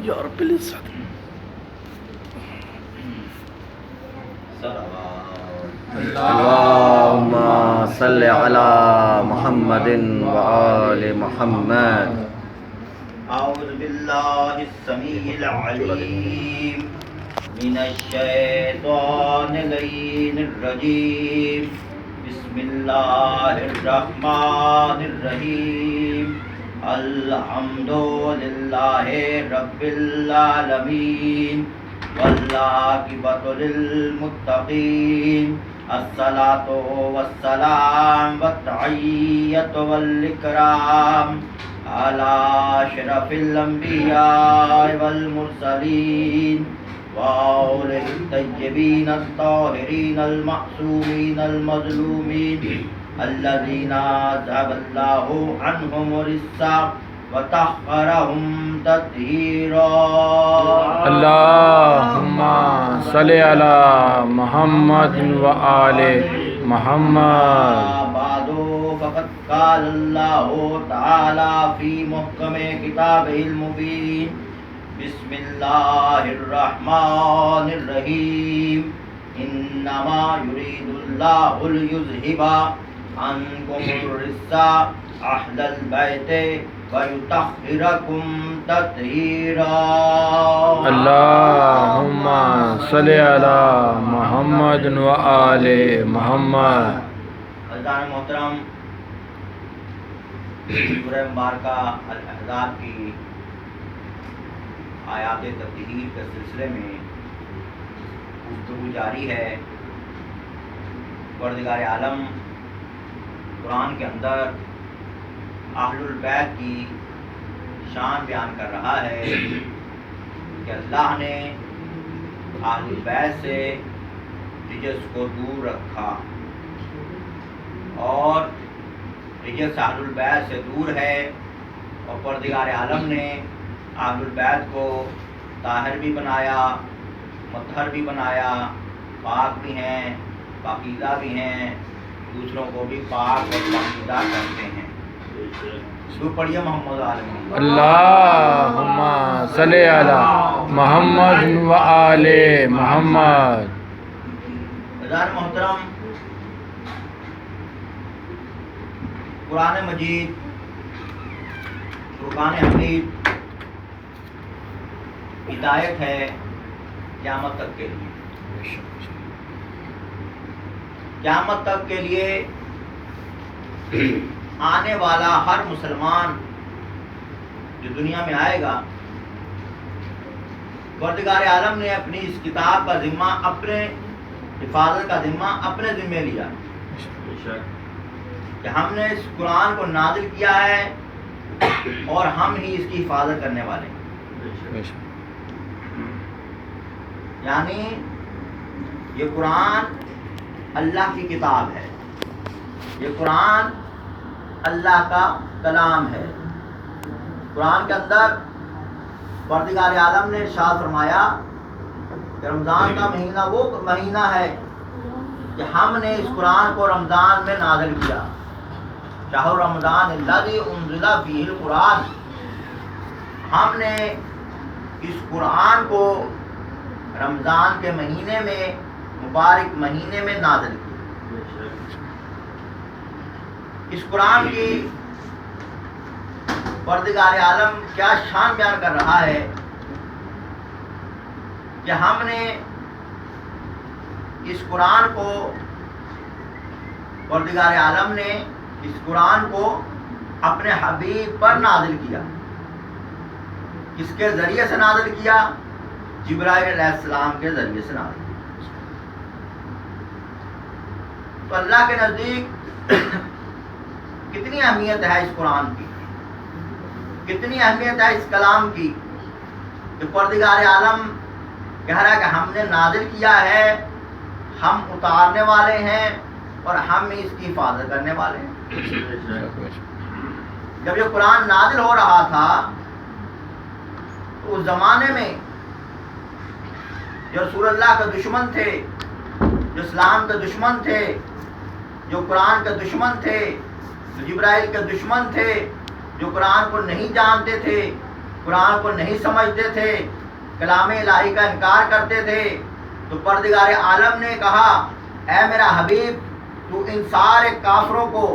یا رب العزت. اللهم صل على محمد وآل محمد. اعوذ باللہ السمیع العلیم من الشیطان اللعین الرجیم. بسم اللہ الرحمن الرحیم. الحمد للہ رب العالمین والعاقبۃ للمتقین. الصلاۃ والسلام والتحیۃ والاکرام علی اشرف الانبیاء والمرسلین وآلہ الطیبین الطاہرین المعصومین المظلومین الذین ذهب اللہ عنہم الرجس وطہرہم تطہیرا. اللہم صلی علی محمد وآل محمد. بعد فقد قال اللہ تعالی فی محکم کتابہ المبین. بسم اللہ الرحمن الرحیم. انما یرید اللہ لیذھب عنکم الرجس اہل البیت ویطہرکم تطہیرا. اللہم صلی علی محمد وآل محمد. حضرات محترم، سورہ مبارکہ الاحزاب کی آیات تطہیر کے سلسلے میں گفتگو جاری ہے. پروردگار عالم قرآن کے اندر اہل البیت کی شان بیان کر رہا ہے کہ اللہ نے اہل البیت سے رجس کو دور رکھا، اور رجس اہل البیت سے دور ہے. اور پروردگار عالم نے اہل البیت کو طاہر بھی بنایا، مطہر بھی بنایا، پاک بھی ہیں، پاکیزہ بھی ہیں، دوسروں کو بھی پاک اور پاکیزہ کرتے ہیں. درود پڑھیے محمد آل محمد. اللہم صلی علی محمد وآل محمد. حضرات محترم، قرآن مجید فرقان حمید ہدایت ہے قیامت تک کے لیے. قیامت تک کے لیے آنے والا ہر مسلمان جو دنیا میں آئے گا، پروردگار عالم نے اپنی اس کتاب کا ذمہ، اپنے حفاظت کا ذمہ اپنے ذمہ لیا کہ ہم نے اس قرآن کو نازل کیا ہے اور ہم ہی اس کی حفاظت کرنے والے ہیں. یعنی یہ قرآن اللہ کی کتاب ہے، یہ قرآن اللہ کا کلام ہے. قرآن کے اندر پروردگار عالم نے ارشاد فرمایا کہ رمضان کا مہینہ وہ مہینہ ہے کہ ہم نے اس قرآن کو رمضان میں نازل کیا. شہر رمضان الذی انزل فیہ القرآن. ہم نے اس قرآن کو رمضان کے مہینے میں، مبارک مہینے میں نازل کیا. اس قرآن کی پروردگار عالم کیا شان بیان کر رہا ہے کہ ہم نے اس قرآن کو، پروردگار عالم نے اس قرآن کو اپنے حبیب پر نازل کیا. کس کے ذریعے سے نازل کیا؟ جبرائیل علیہ السلام کے ذریعے سے نازل کیا. تو اللہ کے نزدیک کتنی اہمیت ہے اس قرآن کی، کتنی اہمیت ہے اس کلام کی کہ پروردگار عالم کہہ رہا ہے کہ ہم نے نازل کیا ہے، ہم اتارنے والے ہیں اور ہم ہی اس کی حفاظت کرنے والے ہیں. جب یہ قرآن نازل ہو رہا تھا تو اس زمانے میں جو رسول اللہ کے دشمن تھے، جو اسلام کے دشمن تھے، جو قرآن کے دشمن تھے، جو جبرائیل کے دشمن تھے، جو قرآن کو نہیں جانتے تھے، قرآن کو نہیں سمجھتے تھے، کلام الہی کا انکار کرتے تھے، تو پروردگار عالم نے کہا اے میرا حبیب تو ان سارے کافروں کو،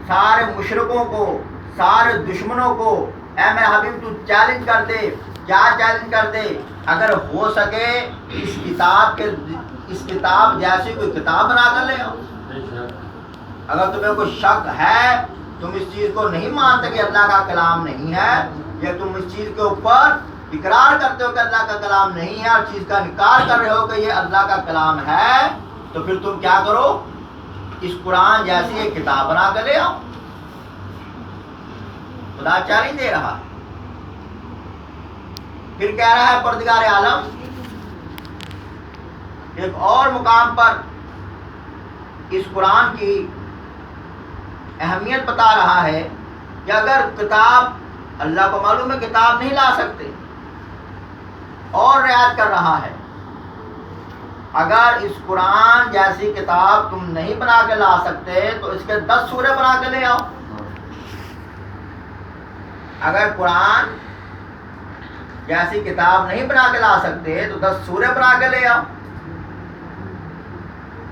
سارے مشرکوں کو، سارے دشمنوں کو اے میرا حبیب تو چیلنج کر دے۔ کیا چیلنج کر دے؟ اگر ہو سکے اس کتاب جیسی کوئی کتاب بنا کر لے آؤ۔ اگر تمہیں کوئی شک ہے، تم اس چیز کو نہیں مانتے کہ اللہ کا کلام نہیں ہے، یا تم اس چیز کے اوپر اقرار کرتے ہو کہ اللہ کا کلام نہیں ہے اور چیز کا انکار کر رہے ہو کہ یہ اللہ کا کلام ہے، تو پھر تم کیا کرو؟ اس قرآن جیسی ایک کتاب بنا کر لے آؤ۔ خدا چیلنج دے رہا ہے۔ پھر کہہ رہا ہے پروردگار عالم ایک اور مقام پر اس قرآن کی اہمیت بتا رہا ہے کہ اگر کتاب، اللہ کو معلوم ہے کتاب نہیں لا سکتے، اور رعایت کر رہا ہے اگر اس قرآن جیسی کتاب تم نہیں بنا کے لا سکتے تو اس کے 10 سورے بنا کے لے آؤ۔ اگر قرآن جیسی کتاب نہیں بنا کے لا سکتے تو 10 سورے بنا کے لے آؤ۔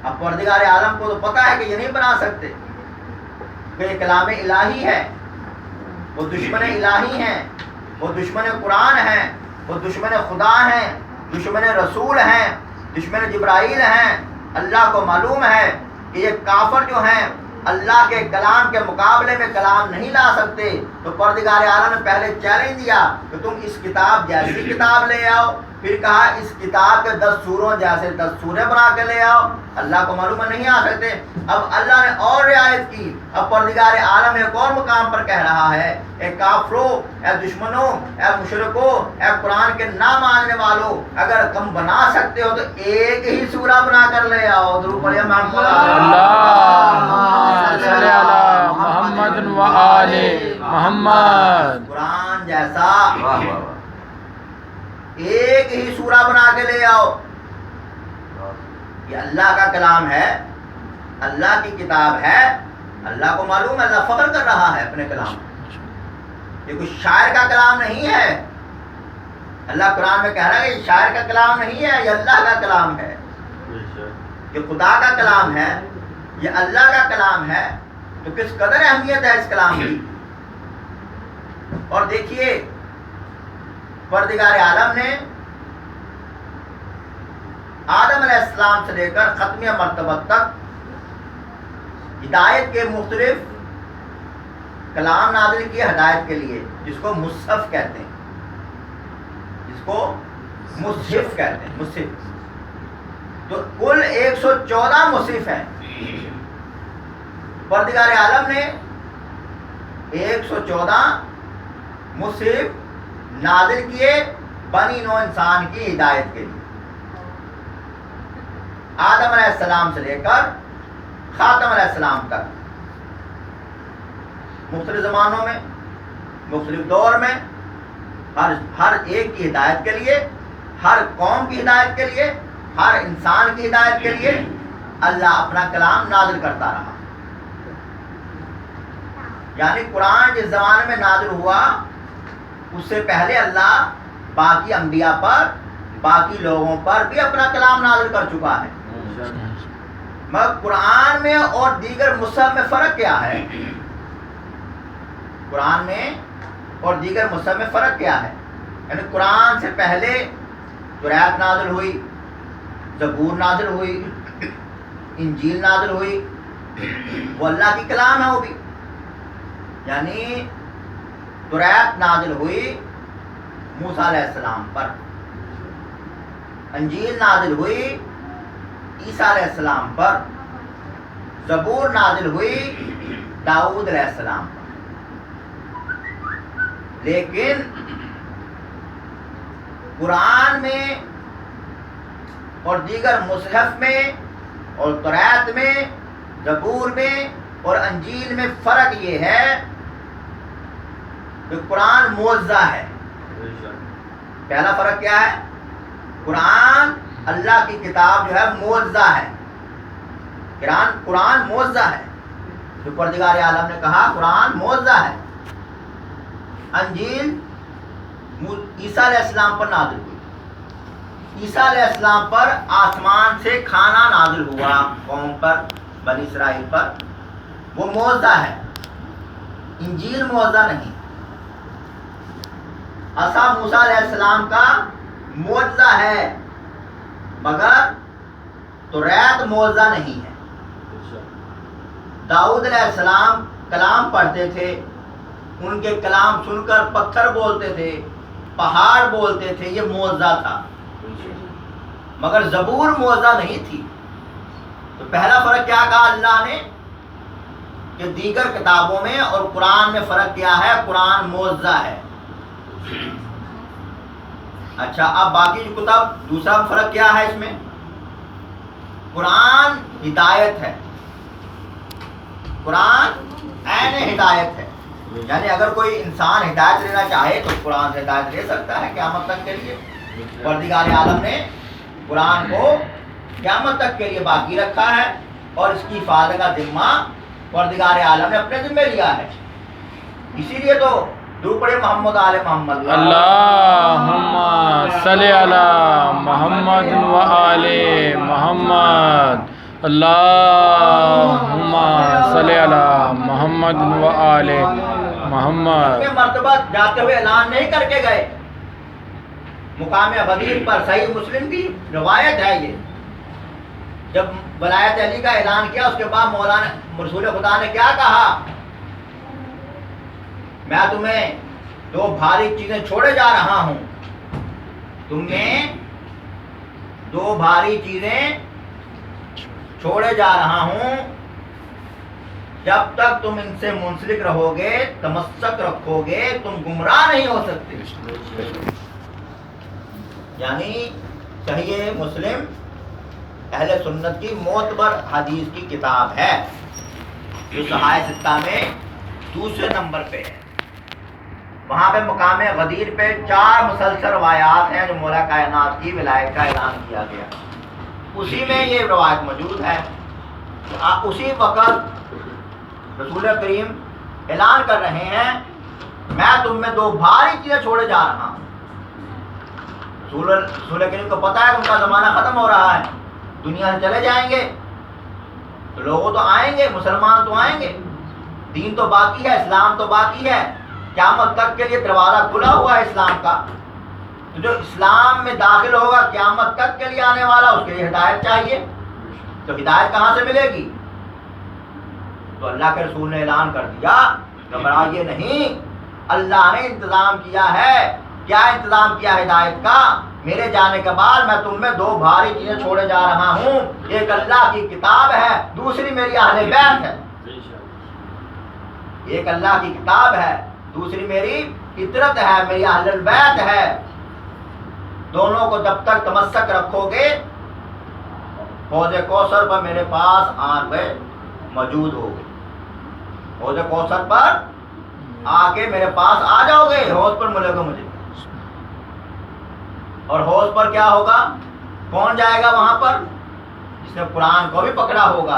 اب پروردگار عالم کو تو پتا ہے کہ یہ نہیں بنا سکتے کہ یہ کلام الہی ہے، وہ دشمن الہی ہیں، وہ دشمن قرآن ہیں، وہ دشمن خدا ہیں، دشمن رسول ہیں، دشمن جبرائیل ہیں۔ اللہ کو معلوم ہے کہ یہ کافر جو ہیں اللہ کے کلام کے مقابلے میں کلام نہیں لا سکتے، تو پروردگار عالم نے پہلے چیلنج دیا کہ تم اس کتاب جیسی کتاب لے آؤ، پھر کہا اس کتاب کے 10 سوروں جیسے 10 سورے بنا کے لے آؤ۔ اللہ کو معلوم ہے نہیں آ سکتے۔ اب اللہ نے اور رعایت کی، اب پروردگار عالم ایک اور مقام پر کہہ رہا ہے اے کافروں، اے دشمنوں، اے مشرکوں، اے قرآن کے نہ ماننے والوں، اگر تم بنا سکتے ہو تو ایک ہی سورہ بنا کر لے آؤ۔ درود پڑھیے محمد صلی علی محمد و آل محمد۔ قرآن جیسا ایک ہی سورہ بنا کے لے آؤ۔ یہ اللہ کا کلام ہے، اللہ کی کتاب ہے، اللہ کو معلوم ہے، اللہ فخر کر رہا ہے اپنے کلام۔ یہ کوئی شاعر کا کلام نہیں ہے۔ اللہ قرآن میں کہہ رہا ہے کہ یہ شاعر کا کلام نہیں ہے، یہ اللہ کا کلام ہے، یہ خدا کا کلام ہے، یہ اللہ کا کلام ہے۔ تو کس قدر اہمیت ہے اس کلام کی۔ اور دیکھیے پروردگار عالم نے آدم علیہ السلام سے لے کر ختمیہ مرتبہ تک ہدایت کے مختلف کلام نازل کیے ہدایت کے لیے، جس کو مصحف کہتے ہیں، جس کو مصحف کہتے ہیں، مصحف۔ تو کل 114 مصحف ہیں۔ پروردگار عالم نے 114 مصحف نازل کیے بنی نوع انسان کی ہدایت کے لیے، آدم علیہ السلام سے لے کر خاتم علیہ السلام تک، مختلف زمانوں میں، مختلف دور میں، ہر ایک کی ہدایت کے لیے، ہر قوم کی ہدایت کے لیے، ہر انسان کی ہدایت کے لیے اللہ اپنا کلام نازل کرتا رہا۔ یعنی قرآن جس زمانے میں نازل ہوا اس سے پہلے اللہ باقی انبیاء پر، باقی لوگوں پر بھی اپنا کلام نازل کر چکا ہے۔ مگر قرآن میں اور دیگر مصحف میں فرق کیا ہے؟ قرآن میں اور دیگر مصحف میں فرق کیا ہے؟ یعنی قرآن سے پہلے توریت نازل ہوئی، زبور نازل ہوئی، انجیل نازل ہوئی، وہ اللہ کی کلام ہے وہ بھی۔ یعنی توریت نازل ہوئی موسیٰ علیہ السلام پر، انجیل نازل ہوئی عیسیٰ علیہ السلام پر، زبور نازل ہوئی داؤد علیہ السلام پر۔ لیکن قرآن میں اور دیگر مصحف میں اور توریت میں، زبور میں اور انجیل میں فرق یہ ہے کہ قرآن معجزہ ہے۔ پہلا فرق کیا ہے؟ قرآن اللہ کی کتاب جو ہے معجزہ ہے، قرآن معجزہ ہے، جو پروردگار عالم نے کہا قرآن معجزہ ہے۔ انجیل عیسیٰ علیہ السلام پر نازل ہوئی. عیسیٰ علیہ السلام پر آسمان سے کھانا نازل ہوا قوم پر، بنی اسرائیل پر. وہ معجزہ ہے، انجیل معجزہ نہیں. عصا موسیٰ علیہ السلام کا معجزہ ہے، مگر توریت معجزہ نہیں ہے. داؤد علیہ السلام کلام پڑھتے تھے، ان کے کلام سن کر پتھر بولتے تھے، پہاڑ بولتے تھے، یہ معجزہ تھا. مگر زبور معجزہ نہیں تھی. تو پہلا فرق کیا کہا اللہ نے کہ دیگر کتابوں میں اور قرآن میں فرق کیا ہے؟ قرآن معجزہ ہے. اچھا، اب باقی جو کتاب دوسرا فرق کیا ہے اس میں؟ قرآن ہدایت ہے، قرآن عین ہدایت ہے. یعنی اگر کوئی انسان ہدایت لینا چاہے تو قرآن سے ہدایت لے سکتا ہے قیامت تک کے لیے. پروردگار عالم نے قرآن کو قیامت تک کے لیے باقی رکھا ہے اور اس کی حفاظت کا ذمہ پروردگار عالم نے اپنے ذمہ لیا ہے. اسی لیے تو دوپڑے محمد آل محمد اللہم صلی علی محمد و آل محمد. اللہم صلی علی محمد و آل محمد. کے مرتبہ جاتے ہوئے اعلان نہیں کر کے گئے. مقام غدیر پر صحیح مسلم کی روایت ہے یہ، جب ولایت علی کا اعلان کیا اس کے بعد مولانا رسول خدا نے کیا کہا؟ میں تمہیں دو بھاری چیزیں چھوڑے جا رہا ہوں، تمہیں دو بھاری چیزیں چھوڑے جا رہا ہوں، جب تک تم ان سے منسلک رہو گے، تمسک رکھو گے، تم گمراہ نہیں ہو سکتے. یعنی صحیح مسلم اہل سنت کی معتبر حدیث کی کتاب ہے جو صحائح ستہ میں دوسرے نمبر پہ ہے. وہاں پہ مقام غدیر پہ 4 مسلسل روایات ہیں جو مولا کائنات کی ولایت کا اعلان کیا گیا. اسی میں یہ روایت موجود ہے. اسی وقت رسول کریم اعلان کر رہے ہیں میں تم میں دو بھاری چیزیں چھوڑے جا رہا ہوں. رسول کریم کو پتا ہے کہ ان کا زمانہ ختم ہو رہا ہے، دنیا سے چلے جائیں گے. تو لوگوں تو آئیں گے، مسلمان تو آئیں گے، دین تو باقی ہے، اسلام تو باقی ہے، قیامت تک کے لیے دروازہ کھلا ہوا ہے اسلام کا. تو جو اسلام میں داخل ہوگا قیامت تک کے لیے آنے والا، اس کے لیے ہدایت چاہیے. تو ہدایت کہاں سے ملے گی؟ تو اللہ کے رسول نے اعلان کر دیا گھبرائیے نہیں، اللہ نے انتظام کیا ہے. کیا انتظام کیا ہدایت کا؟ میرے جانے کے بعد میں تم میں دو بھاری چیزیں چھوڑے جا رہا ہوں. ایک اللہ کی کتاب ہے، دوسری میری اہل بیت ہے. ایک اللہ کی کتاب ہے، دوسری میری فطرت ہے، میری اہل بیت ہے. دونوں کو جب تک تمسک رکھو گے، حوض کوثر پر میرے پاس آ کے موجود ہوگے. حوض کوثر پر آ کے میرے پاس آ جاؤ گے، حوض پر ملے گا مجھے. اور حوض پر کیا ہوگا؟ کون جائے گا وہاں پر؟ جس نے قرآن کو بھی پکڑا ہوگا،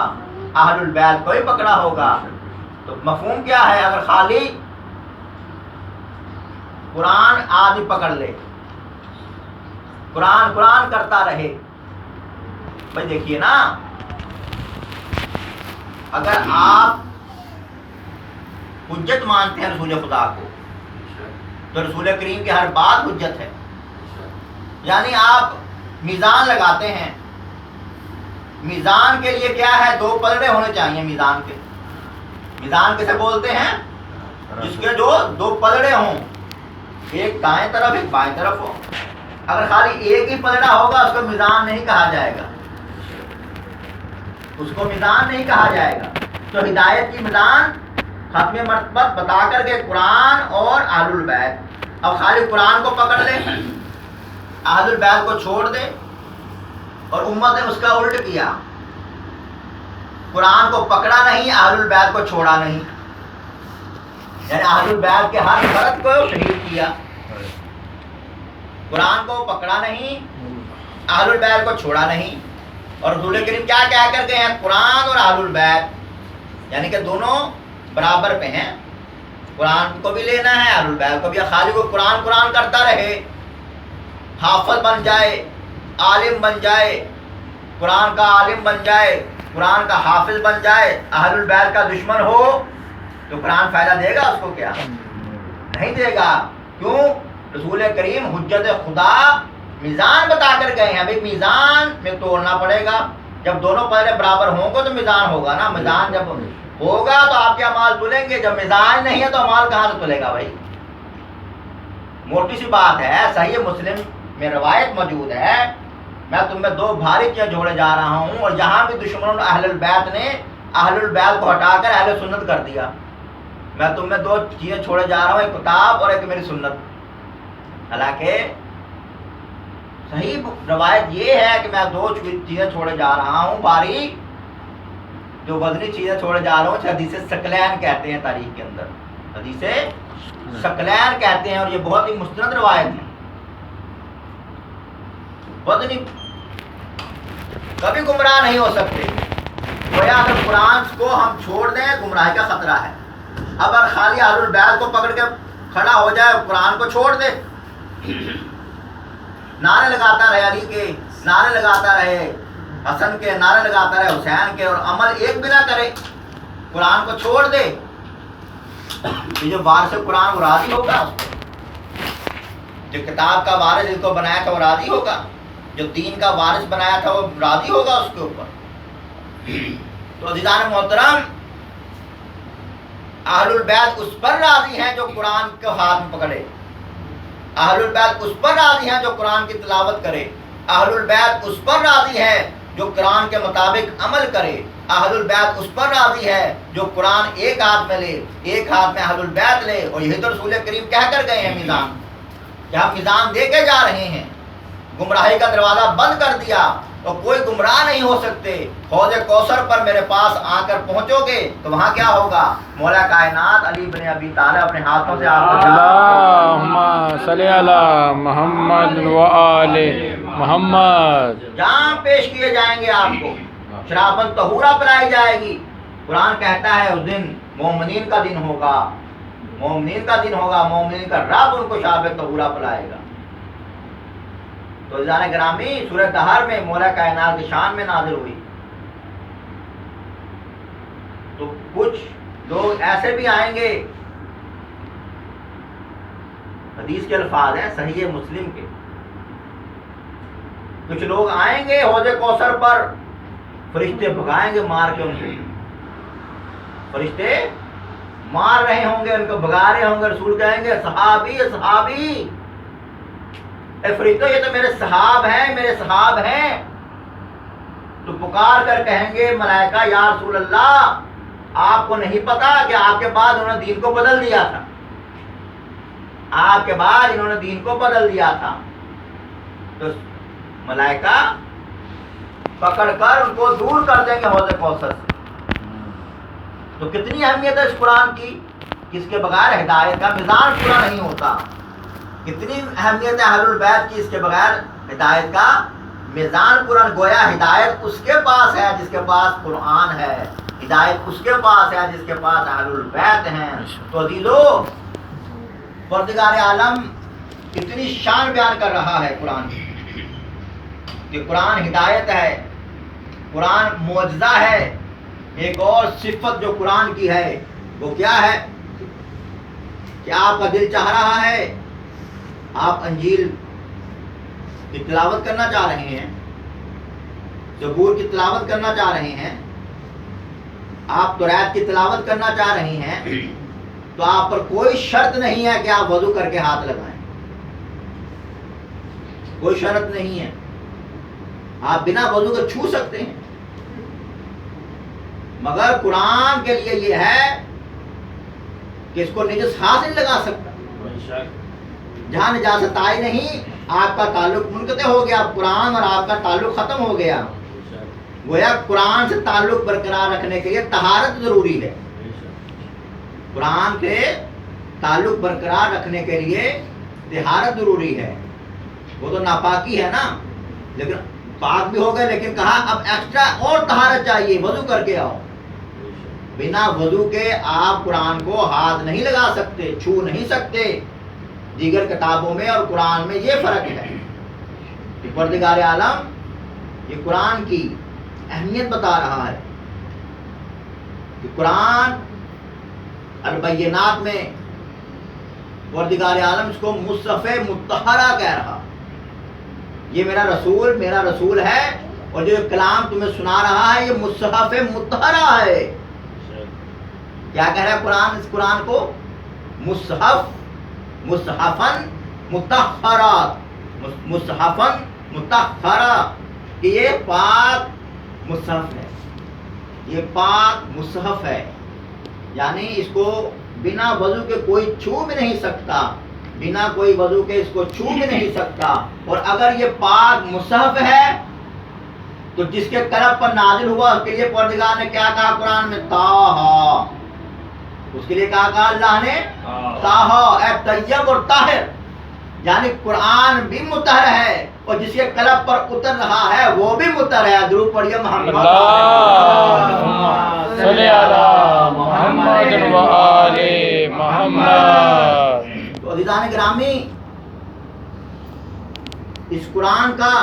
اہل البیت کو بھی پکڑا ہوگا. تو مفہوم کیا ہے؟ اگر خالی قرآن آدمی پکڑ لے، قرآن قرآن کرتا رہے، بھائی دیکھیے نا، اگر آپ حجت مانتے ہیں رسول خدا کو تو رسول کریم کی ہر بات حجت ہے. یعنی آپ میزان لگاتے ہیں، میزان کے لیے کیا ہے؟ دو پلڑے ہونے چاہیے میزان کے. میزان کسے بولتے ہیں؟ جس کے جو دو پلڑے ہوں، ایک دائیں طرف ایک بائیں طرف ہو. اگر خالی ایک ہی پلڑا ہوگا اس کو میزان نہیں کہا جائے گا، اس کو میزان نہیں کہا جائے گا. تو ہدایت کی میزان ختم مرتبت بتا کر کے قرآن اور اہل البیت. اب خالی قرآن کو پکڑ لے، اہل البیت کو چھوڑ دے، اور امت نے اس کا الٹ کیا، قرآن کو پکڑا نہیں، اہل البیت کو چھوڑا نہیں. یعنی اہل البیت کے ہر فرد کو شہید کیا، قرآن کو پکڑا نہیں، اہل البیت کو چھوڑا نہیں. اور رسول کریم کیا کہہ کر کے ہیں؟ قرآن اور اہل البیت، یعنی کہ دونوں برابر پہ ہیں. قرآن کو بھی لینا ہے، اہل البیت کو بھی. خالی وہ قرآن کرتا رہے، حافظ بن جائے، عالم بن جائے، قرآن کا عالم بن جائے، قرآن کا حافظ بن جائے، اہل البیت کا دشمن ہو تو قرآن فائدہ دے گا اس کو؟ کیا نہیں دے گا. کیوں؟ رسول کریم حجت خدا میزان بتا کر گئے ہیں. ابھی میزان میں توڑنا پڑے گا. جب دونوں پہلے برابر ہوں گے تو میزان ہوگا نا. میزان جب ہوگا تو آپ کے اعمال تلیں گے. جب میزان نہیں ہے تو اعمال کہاں سے تلے گا بھائی؟ موٹی سی بات ہے. صحیح مسلم میں روایت موجود ہے، میں تم میں دو بھاری چیزیں جوڑے جا رہا ہوں، اور جہاں بھی دشمنوں اہل البیت نے اہل البیت کو ہٹا کر اہل سنت کر دیا. میں تم میں دو چیزیں چھوڑے جا رہا ہوں، ایک کتاب اور ایک میری سنت. حالانکہ صحیح روایت یہ ہے کہ میں دو چیزیں چھوڑے جا رہا ہوں، باریک جو وزنی چیزیں چھوڑے جا رہا ہوں. حدیث ثقلین کہتے ہیں تاریخ کے اندر، حدیث ثقلین کہتے ہیں، اور یہ بہت ہی مستند روایت ہے. وزنی کبھی گمراہ نہیں ہو سکتے. گویا اگر قرآن کو ہم چھوڑ دیں گمراہی کا خطرہ ہے. اب اگر خالی اہل البیت کو پکڑ کے کھڑا ہو جائے، قرآن کو چھوڑ دے، نعرے لگاتا رہے علی کے، نعرے لگاتا رہے حسن کے، نعرے لگاتا رہے حسین کے، اور عمل ایک بھی نہ کرے، قرآن کو چھوڑ دے، یہ جو وارث قرآن وہ راضی ہوگا؟ جو کتاب کا وارث جس کو بنایا تھا وہ راضی ہوگا؟ جو دین کا وارث بنایا تھا وہ راضی ہوگا اس کے اوپر؟ تو عزیزان محترم، اہل البیت اس پر راضی ہیں جو قرآن کو ہاتھ میں پکڑے. اہل البیت اس پر راضی ہیں جو قرآن کی تلاوت کرے. اہل البیت اس پر راضی ہے جو قرآن کے مطابق عمل کرے. اہل البیت اس پر راضی ہے جو قرآن ایک ہاتھ میں لے، ایک ہاتھ میں اہل البیت لے. اور یہی تو رسول کریم کہہ کر گئے ہیں میزان، کہ ہم میزان دے کے جا رہے ہیں. گمراہی کا دروازہ بند کر دیا تو کوئی گمراہ نہیں ہو سکتے. حوض کوثر پر میرے پاس آ کر پہنچو گے تو وہاں کیا ہوگا؟ مولا کائنات علی بن ابی طالب اپنے ہاتھوں سے آپ کو اللہم صلی علی محمد و آل محمد. جام پیش کیے جائیں گے، آپ کو شرابن طہورا پلائی جائے گی. قرآن کہتا ہے اس دن مومنین کا دن ہوگا، مومنین کا دن ہوگا، مومنین کا رب ان کو شراب طہورا پلائے گا. تو عزیزان گرامی، سورہ دہر میں مولا کائنات کی شان میں نازل ہوئی. تو کچھ لوگ ایسے بھی آئیں گے، حدیث کے الفاظ ہیں صحیح مسلم کے، کچھ لوگ آئیں گے حوض کوثر پر، فرشتے بھگائیں گے مار کے ان کو. فرشتے مار رہے ہوں گے، ان کو بھگا رہے ہوں گے. رسول کہیں گے صحابی صحابی، اے فرشتوں یہ تو میرے صحاب ہیں، میرے صحاب ہیں. تو پکار کر کہیں گے ملائکہ یا رسول اللہ، آپ کو نہیں پتا کہ آپ کے بعد انہوں نے دین کو بدل دیا تھا، آپ کے بعد انہوں نے دین کو بدل دیا تھا. تو ملائکہ پکڑ کر ان کو دور کر دیں گے حوض کوثر سے. تو کتنی اہمیت ہے اس قرآن کی، کس کے بغیر ہدایت کا میزان پورا نہیں ہوتا. کتنی اہمیت ہے اہل البیت کی، اس کے بغیر ہدایت کا میزان پورا. گویا ہدایت اس کے پاس ہے جس کے پاس قرآن ہے، ہدایت اس کے پاس ہے جس کے پاس اہل البیت ہیں. تو عزیزو، پروردگار عالم اتنی شان بیان کر رہا ہے قرآن کی کہ قرآن ہدایت ہے، قرآن معجزہ ہے. ایک اور صفت جو قرآن کی ہے وہ کیا ہے کہ آپ کا دل چاہ رہا ہے، آپ انجیل کی تلاوت کرنا چاہ رہے ہیں، زبور کی تلاوت کرنا چاہ رہے ہیں، آپ توریت کی تلاوت کرنا چاہ رہے ہیں، تو آپ پر کوئی شرط نہیں ہے کہ آپ وضو کر کے ہاتھ لگائیں. کوئی شرط نہیں ہے، آپ بنا وضو کے چھو سکتے ہیں. مگر قرآن کے لیے یہ ہے کہ اس کو نجس ہاتھ نہیں لگا سکتا. جہاں نجاست آئی نہیں، آپ کا تعلق منقطع ہو گیا، قرآن اور آپ کا تعلق ختم ہو گیا. گویا قرآن سے تعلق برقرار رکھنے کے لیے طہارت ضروری ہے. قرآن کے تعلق برقرار رکھنے کے لیے طہارت ضروری ہے. وہ تو ناپاکی ہے نا، لیکن پاک بھی ہو گئے، لیکن کہا اب ایکسٹرا اور طہارت چاہیے، وضو کر کے آؤ. بنا وضو کے آپ قرآن کو ہاتھ نہیں لگا سکتے، چھو نہیں سکتے۔ دیگر کتابوں میں اور قرآن میں یہ فرق ہے کہ پروردگار عالم یہ قرآن کی اہمیت بتا رہا ہے کہ قرآن البینات میں پروردگار عالم اس کو مصحف مطہرہ کہہ رہا، یہ میرا رسول ہے، اور جو کلام تمہیں سنا رہا ہے یہ مصحف مطہرہ ہے۔ کیا کہہ رہا ہے قرآن اس قرآن کو؟ مصحفن مطہرہ، کہ یہ پاک مصحف ہے، یہ پاک مصحف ہے، یعنی اس کو بنا وضو کے کوئی چھو بھی نہیں سکتا، بنا کوئی وضو کے اس کو چھو بھی نہیں سکتا۔ اور اگر یہ پاک مصحف ہے تو جس کے قلب پر نازل ہوا اس کے لیے پروردگار نے کیا کہا قرآن میں؟ طٰہٰ، اس کے لیے کیا کہا اللہ نے؟ طٰہٰ، اے طیب اور طاہر، یعنی قرآن بھی مطہر ہے اور جس کے قلب پر اتر رہا ہے وہ بھی مطہر ہے۔ درود پڑھیے محمد اللہم صلی علی محمد و آل محمد۔ تو عزیزان گرامی، اس قرآن کا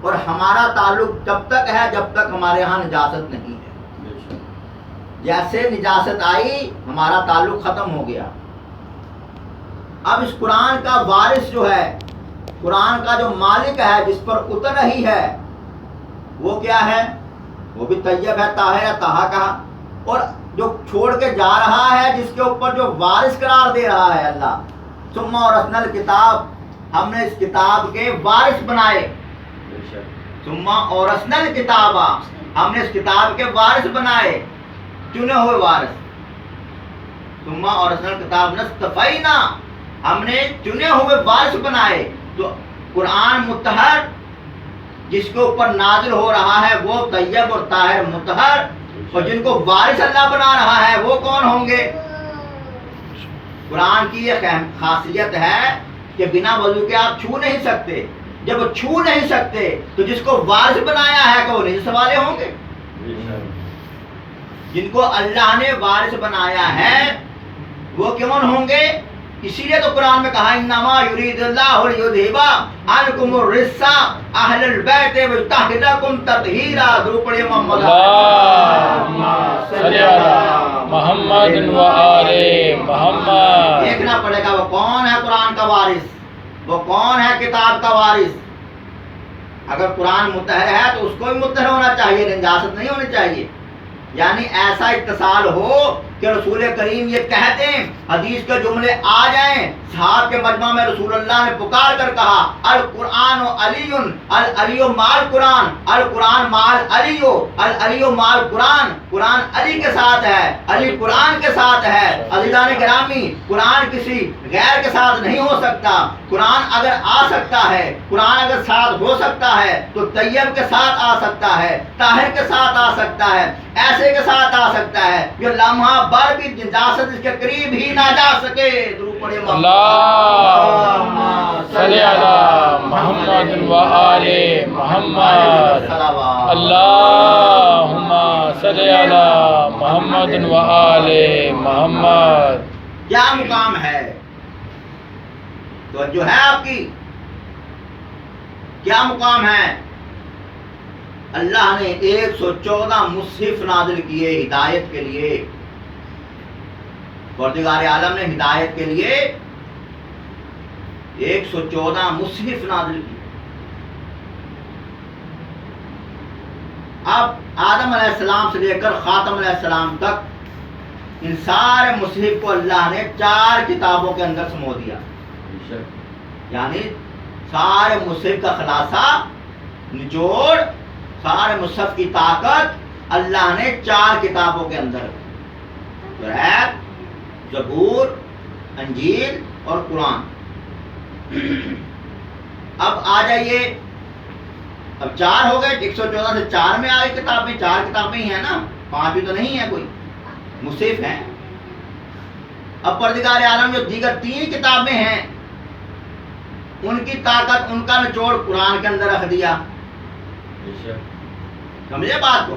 اور ہمارا تعلق جب تک ہے جب تک ہمارے ہاں نجاست نہیں ہے۔ جیسے نجاست آئی ہمارا تعلق ختم ہو گیا۔ اب اس قرآن کا وارث جو ہے، قرآن کا جو مالک ہے، جس پر اتر رہی ہے، وہ کیا ہے؟ وہ بھی طیب ہے، طاہر ہے، طٰہٰ کہا۔ اور جو چھوڑ کے جا رہا ہے، جس کے اوپر جو وارث قرار دے رہا ہے اللہ، ثم اورثنا الکتاب، ہم نے اس کتاب کے وارث بنائے۔ ثم اورثنا الکتاب، ہم نے اس کتاب کے وارث بنائے، چنے ہوئے وارث۔ ثم اورثنا الکتاب نصطفینا، ہم نے چنے ہوئے وارث بنائے۔ تو قرآن مطہر جس کے اوپر نازل ہو رہا ہے وہ طیب اور طاہر مطہر، اور جن کو وارث اللہ بنا رہا ہے وہ کون ہوں گے؟ قرآن کی یہ خاصیت ہے کہ بنا وضو کے آپ چھو نہیں سکتے۔ جب چھو نہیں سکتے تو جس کو وارث بنایا ہے کہ وہ نجس والے ہوں گے۔ جن کو اللہ نے وارث بنایا ہے وہ کون ہوں گے؟ اسی لیے تو قرآن میں کہا انما یرید اللہ لیذھب عنکم الرجس اہل البیت ویطہرکم تطہیرا۔ درود پڑھیے محمد اللہم صلی علی محمد و آل محمد۔ دیکھنا پڑے گا وہ کون ہے قرآن کا وارث، وہ کون ہے کتاب کا وارث۔ اگر قرآن مطہر ہے تو اس کو بھی مطہر ہونا چاہیے، نجاست نہیں ہونی چاہیے۔ یعنی ایسا اتصال ہو کہ رسول کریم یہ کہہ دیں، حدیث کے جملے آ جائیں، صحابہ کے مجمع میں رسول اللہ نے پکار کر کہا القرآن علی، العلی مال قرآن، القرآن مال علی، العلی مال قرآن، قرآن علی کے ساتھ ہے، علی قرآن کے ساتھ ہے۔ عزیزان گرامی، قرآن کسی غیر کے ساتھ نہیں ہو سکتا۔ قرآن اگر آ سکتا ہے، قرآن اگر ساتھ ہو سکتا ہے تو طیب کے ساتھ آ سکتا ہے، طاہر کے ساتھ آ سکتا ہے، ایسے کے ساتھ آ سکتا ہے جو لمحہ بر بھی نجاست اس کے قریب ہی نہ جا سکے۔ درود پڑھیے اللہم صلی علی محمد و آل محمد۔ اللہم صلی علی محمد و آل محمد۔ کیا مقام ہے؟ تو جو ہے آپ کی کیا مقام ہے؟ اللہ نے 114 مصحف نازل کیے ہدایت کے لیے۔ پروردگار عالم نے ہدایت کے لیے 114 مصحف نازل کیے۔ اب آدم علیہ السلام سے لے کر خاتم علیہ السلام تک ان سارے مصحف کو اللہ نے 4 کتابوں کے اندر سمو دیا۔ یعنی سارے مصحف کا خلاصہ، نچوڑ، سارے مصحف کی طاقت اللہ نے 4 کتابوں کے اندر، تورات، زبور، انجیل اور قرآن۔ اب آ جائیے، اب 4 ہو گئے، 114 سے 4 میں آئی کتابیں، 4 کتابیں ہی ہیں نا، 5 بھی تو نہیں ہے، کوئی مصحف ہیں۔ اب پروردگار عالم جو دیگر 3 کتابیں ہیں ان کی طاقت، ان کا نچوڑ قرآن کے اندر رکھ دیا۔ سمجھے بات کو؟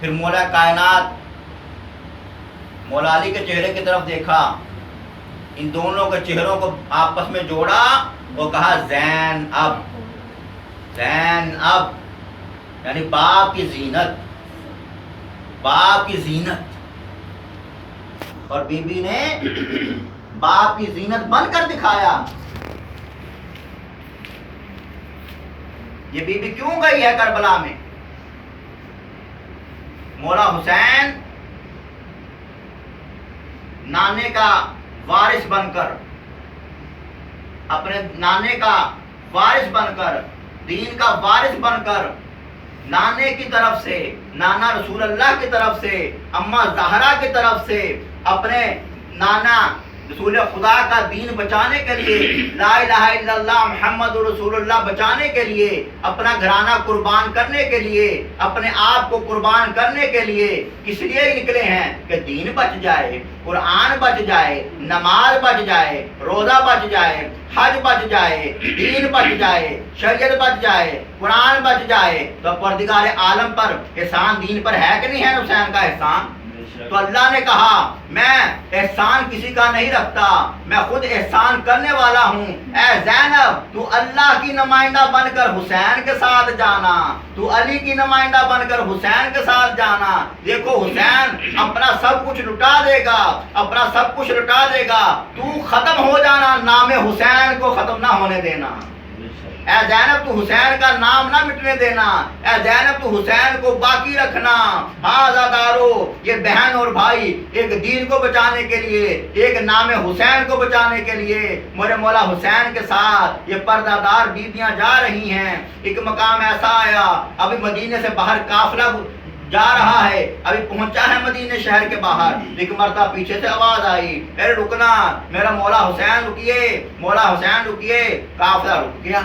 پھر مولا کائنات مولا علی کے چہرے کی طرف دیکھا، ان دونوں کے چہروں کو آپس میں جوڑا اور کہا زین اب، زین اب یعنی باپ کی زینت، باپ کی زینت. اور بی بی نے باپ کی زینت بن کر دکھایا. یہ بی بی کیوں گئی ہے کربلا میں؟ مولا حسین نانے کا وارث بن کر، اپنے نانے کا وارث بن کر، دین کا وارث بن کر، نانے کی طرف سے، نانا رسول اللہ کی طرف سے، اماں زہرا کی طرف سے اپنے نانا رسول خدا کا دین بچانے کے لیے، لا الہ الا اللہ محمد رسول اللہ بچانے کے لیے، اپنا گھرانہ قربان کرنے کے لیے، اپنے آپ کو قربان کرنے کے لیے کس لیے نکلے ہیں کہ دین بچ جائے، قرآن بچ جائے، نماز بچ جائے، روزہ بچ جائے، حج بچ جائے، دین بچ جائے، شریعت بچ جائے، قرآن بچ جائے. تو پروردگار عالم پر احسان دین پر ہے کہ نہیں ہے حسین کا احسان؟ تو اللہ نے کہا میں احسان کسی کا نہیں رکھتا، میں خود احسان کرنے والا ہوں. اے زینب تو اللہ کی نمائندہ بن کر حسین کے ساتھ جانا، تو علی کی نمائندہ بن کر حسین کے ساتھ جانا. دیکھو حسین اپنا سب کچھ لٹا دے گا، اپنا سب کچھ لٹا دے گا، تو ختم ہو جانا، نام حسین کو ختم نہ ہونے دینا. اے زینب تو حسین کا نام نہ مٹنے دینا، اے زینب تو حسین کو باقی رکھنا. ہاں زادارو، یہ بہن اور بھائی ایک دین کو بچانے کے لیے، ایک نام حسین کو بچانے کے لیے میرے مولا حسین کے ساتھ یہ پردہ دار بیبیاں جا رہی ہیں. ایک مقام ایسا آیا، ابھی مدینے سے باہر قافلہ جا رہا ہے، ابھی پہنچا ہے مدینے شہر کے باہر، ایک مرتبہ پیچھے سے آواز آئی، ارے رکنا، میرا مولا حسین رکیے، مولا حسین رکیے. قافلہ رک گیا.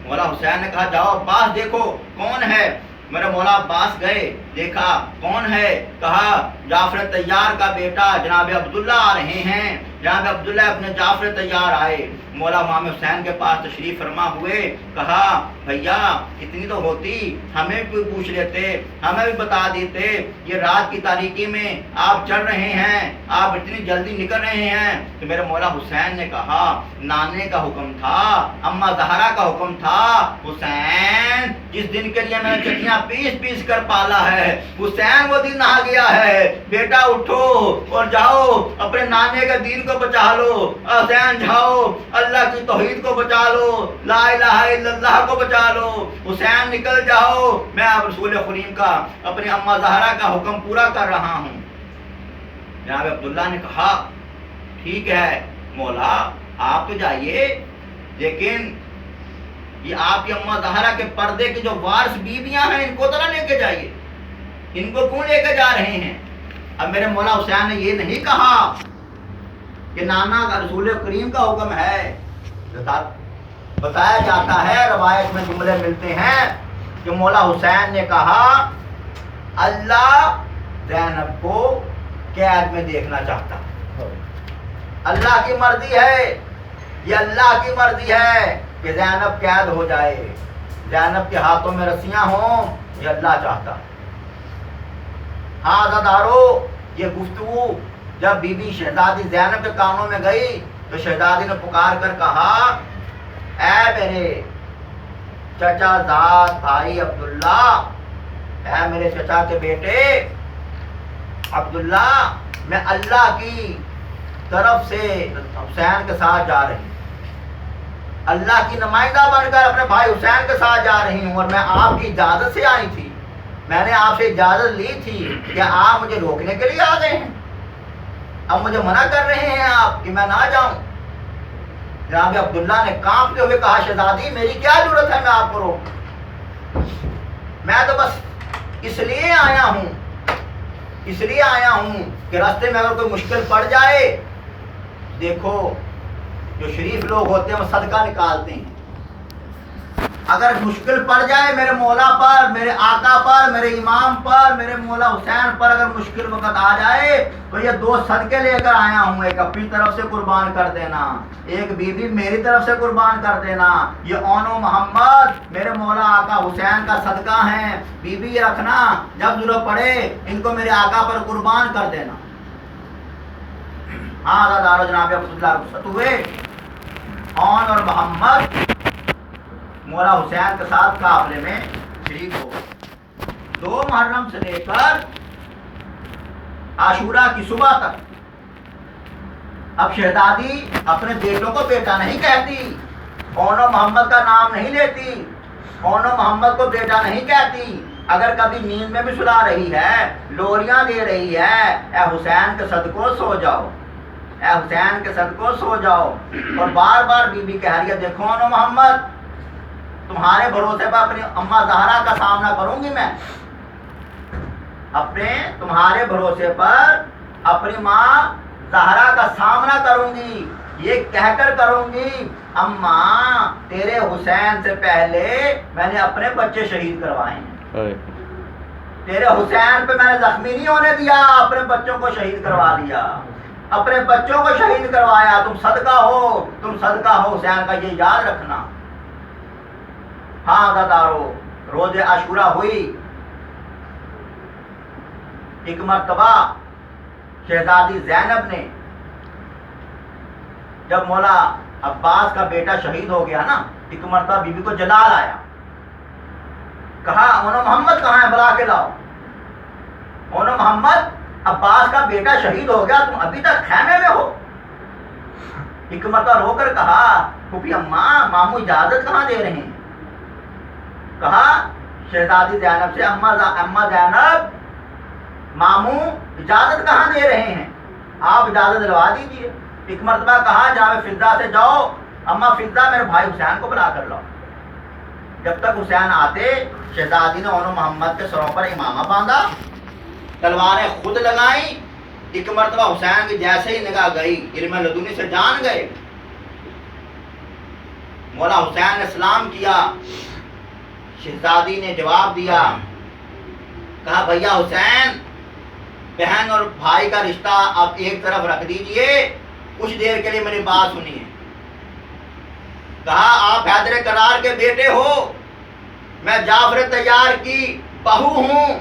مولا حسین نے کہا جاؤ عباس دیکھو کون ہے. میرے مولا عباس گئے، دیکھا کون ہے، کہا جعفر طیار کا بیٹا جناب عبداللہ آ رہے ہیں. جناب عبداللہ اپنے جعفر طیار آئے، مولا امام حسین کے پاس تشریف فرما ہوئے. کہا بھیا اتنی تو ہوتی، ہمیں بھی پوچھ لیتے، ہمیں بھی بتا دیتے، یہ رات کی تاریکی میں آپ چل رہے ہیں، آپ اتنی جلدی نکل رہے ہیں. تو میرے مولا حسین نے کہا نانے کا حکم تھا، اماں زہرا کا حکم تھا، حسین جس دن کے لیے میں نے چٹیاں پیس پیس کر پالا ہے، حسین وہ دن آ گیا ہے. بیٹا اٹھو اور جاؤ اپنے نانے کا دین کو بچا لو. حسین جاؤ اللہ کی توحید کو بچا لو، لا الہ الا اللہ کو بچا لو. حسین نکل جاؤ، میں اب رسول کریم کا اپنی اماں زہرا کا حکم پورا کر رہا ہوں. جناب عبداللہ نے کہا ٹھیک ہے مولا آپ تو جائیے، لیکن یہ آپ کی اماں زہرا کے پردے کی جو وارث بیویاں ہیں ان کو ذرا لے کے جائیے، ان کو کیوں لے کے جا رہے ہیں؟ اب میرے مولا حسین نے یہ نہیں کہا کہ نانا کا رسول کریم کا حکم ہے. بتایا جاتا ہے، روایت میں جملے ملتے ہیں کہ مولا حسین نے کہا اللہ زینب کو قید میں دیکھنا چاہتا، اللہ کی مرضی ہے، یہ اللہ کی مرضی ہے کہ زینب قید ہو جائے، زینب کے ہاتھوں میں رسیاں ہوں، یہ اللہ چاہتا. ہاں زادارو، یہ گفتگو جب بی بی شہزادی زینب کے کانوں میں گئی تو شہزادی نے پکار کر کہا اے میرے چچا زاد بھائی عبداللہ، اے میرے چچا کے بیٹے عبداللہ، میں اللہ کی طرف سے حسین کے ساتھ جا رہی ہوں، اللہ کی نمائندہ بن کر اپنے بھائی حسین کے ساتھ جا رہی ہوں، اور میں آپ کی اجازت سے آئی تھی، میں نے آپ سے اجازت لی تھی کہ آپ مجھے روکنے کے لیے آ گئے ہیں، اب مجھے منع کر رہے ہیں آپ کہ میں نہ جاؤں. جناب عبداللہ نے کانپتے ہوئے کہا شہزادی میری کیا ضرورت ہے میں آپ کو روکوں، میں تو بس اس لیے آیا ہوں کہ راستے میں اگر کوئی مشکل پڑ جائے، دیکھو جو شریف لوگ ہوتے ہیں وہ صدقہ نکالتے ہیں، اگر مشکل پڑ جائے میرے مولا پر، میرے آقا پر، میرے امام پر، میرے مولا حسین پر اگر مشکل وقت آ جائے تو یہ 2 صدقے لے کر آیا ہوں، ایک اپنی طرف سے قربان کر دینا، ایک بی بی میری طرف سے قربان کر دینا۔ یہ اون و محمد میرے مولا آقا حسین کا صدقہ ہیں، بی بی یہ رکھنا، جب ضرورت پڑے ان کو میرے آقا پر قربان کر دینا۔ ہاں دارو جناب عبداللہ رخصت ہوئے، اون اور محمد مولا حسین کے ساتھ قافلے میں شریک ہو گئے۔ 2 محرم سے لے کر عاشورہ کی صبح تک اب شہزادی اپنے بیٹوں کو بیٹا نہیں کہتی، اون و محمد کا نام نہیں لیتی، اون و محمد کو بیٹا نہیں کہتی۔ اگر کبھی نیند میں بھی سلا رہی ہے، لوریاں دے رہی ہے، اے حسین کے صدقوں سو جاؤ، اے حسین کے صدقوں سو جاؤ۔ اور بار بار بی بی کہہ رہی ہے دیکھو اون و محمد، تمہارے بھروسے پر اپنی اماں زہرا کا سامنا کروں گی میں، تمہارے بھروسے پر اپنی ماں زہرا کا سامنا کروں گی، یہ کہہ کر کروں گی اماں تیرے حسین سے پہلے میں نے اپنے بچے شہید کروائے ہیں، تیرے حسین پہ میں نے زخمی نہیں ہونے دیا، اپنے بچوں کو شہید کروا دیا، اپنے بچوں کو شہید کروایا، تم صدقہ ہو حسین کا، یہ یاد رکھنا۔ ہاں دادارو، روز عاشورہ ہوئی، ایک مرتبہ شہزادی زینب نے جب مولا عباس کا بیٹا شہید ہو گیا نا، ایک مرتبہ بی بی کو جلال آیا، کہا اون و محمد کہاں ہے، بلا کے لاؤ۔ اون و محمد عباس کا بیٹا شہید ہو گیا، تم ابھی تک خیمے میں ہو۔ ایک مرتبہ رو کر کہا پھوپھی اماں ماموں اجازت کہاں دے رہے ہیں، کہا شہزادی زینب سے اماں زینب ماموں اجازت کہاں دے رہے ہیں، آپ اجازت دلوا دیجیے۔ ایک مرتبہ کہا جناب فضہ سے جاؤ اماں فضہ میرے بھائی حسین کو بلا کر لاؤ۔ جب تک حسین آتے شہزادی نے اون و محمد کے سروں پر امامہ باندھا، تلواریں خود لگائیں۔ ایک مرتبہ حسین کی جیسے ہی نگاہ گئی علم لدنی سے جان گئے، مولا حسین نے سلام کیا، شہزادی نے جواب دیا، کہا بھیا حسین بہن اور بھائی کا رشتہ آپ ایک طرف رکھ دیجئے، کچھ دیر کے لیے میری بات سنیے۔ کہا آپ حیدر کرار کے بیٹے ہو، میں جعفر طیار کی بہو ہوں،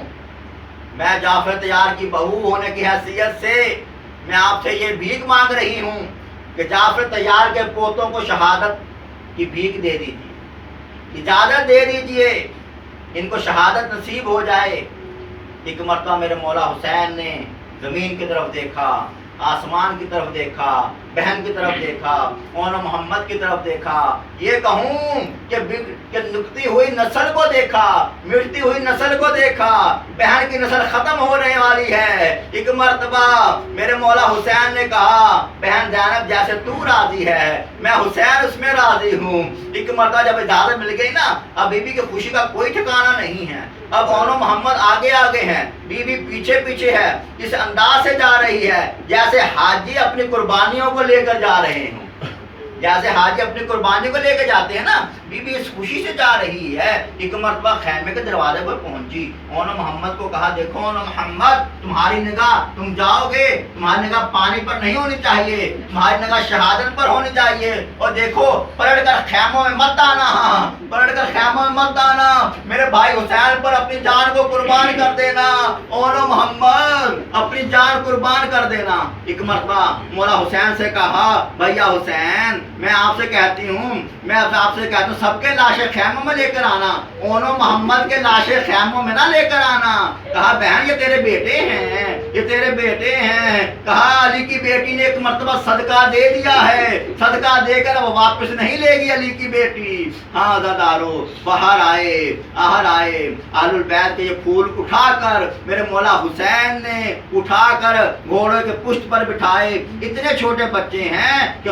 میں جعفر طیار کی بہو ہونے کی حیثیت سے میں آپ سے یہ بھیک مانگ رہی ہوں کہ جعفر طیار کے پوتوں کو شہادت کی بھیک دے دیجیے، اجازت دے دیجئے، ان کو شہادت نصیب ہو جائے۔ ایک مرتبہ میرے مولا حسین نے زمین کی طرف دیکھا، آسمان کی طرف دیکھا، بہن کی طرف دیکھا، اون و محمد کی طرف دیکھا، یہ کہوں کہ نکتی ہوئی نسل کو دیکھا، مٹتی ہوئی نسل کو دیکھا، بہن کی نسل ختم ہو رہنے والی ہے۔ ایک مرتبہ میرے مولا حسین نے کہا بہن زینب جیسے تو راضی ہے میں حسین اس میں راضی ہوں۔ ایک مرتبہ جب اجازت مل گئی نا، اب بی بی کی خوشی کا کوئی ٹھکانہ نہیں ہے، اب اون و محمد آگے آگے ہیں، بی بی پیچھے پیچھے ہے، اس انداز سے جا رہی ہے جیسے حاجی اپنی قربانیوں کو لے کر جا رہے ہوں، جیسے حاجی اپنی قربانی کو لے کے جاتے ہیں نا، بی بی اس خوشی سے جا رہی ہے۔ ایک مرتبہ خیمے کے دروازے پر پہنچی، اون و محمد کو کہا دیکھو اون و محمد تمہاری نگاہ، تم جاؤ گے تمہاری نگاہ پانی پر نہیں ہونی چاہیے، تمہاری نگاہ شہادت پر ہونی چاہیے، اور دیکھو پلٹ کر خیموں میں مت آنا، پلٹ کر خیموں میں مت آنا، میرے بھائی حسین پر اپنی جان کو قربان کر دینا، اون و محمد اپنی جان قربان کر دینا۔ ایک مرتبہ مولا حسین سے کہا بھیا حسین میں آپ سے کہتی ہوں سب کے لاشیں خیموں میں لے کر آنا، اون و محمد کے لاشیں خیموں میں نہ لے کر آنا۔ کہا بہن یہ تیرے بیٹے ہیں، یہ تیرے بیٹے ہیں۔ کہا علی کی بیٹی نے ایک مرتبہ صدقہ دے دیا ہے، صدقہ دے کر وہ واپس نہیں لے گی علی کی بیٹی۔ ہاں زدارو باہر آئے اہل البیت کے یہ پھول اٹھا کر میرے مولا حسین نے اٹھا کر گھوڑے کے پشت پر بٹھائے۔ اتنے چھوٹے بچے ہیں کہ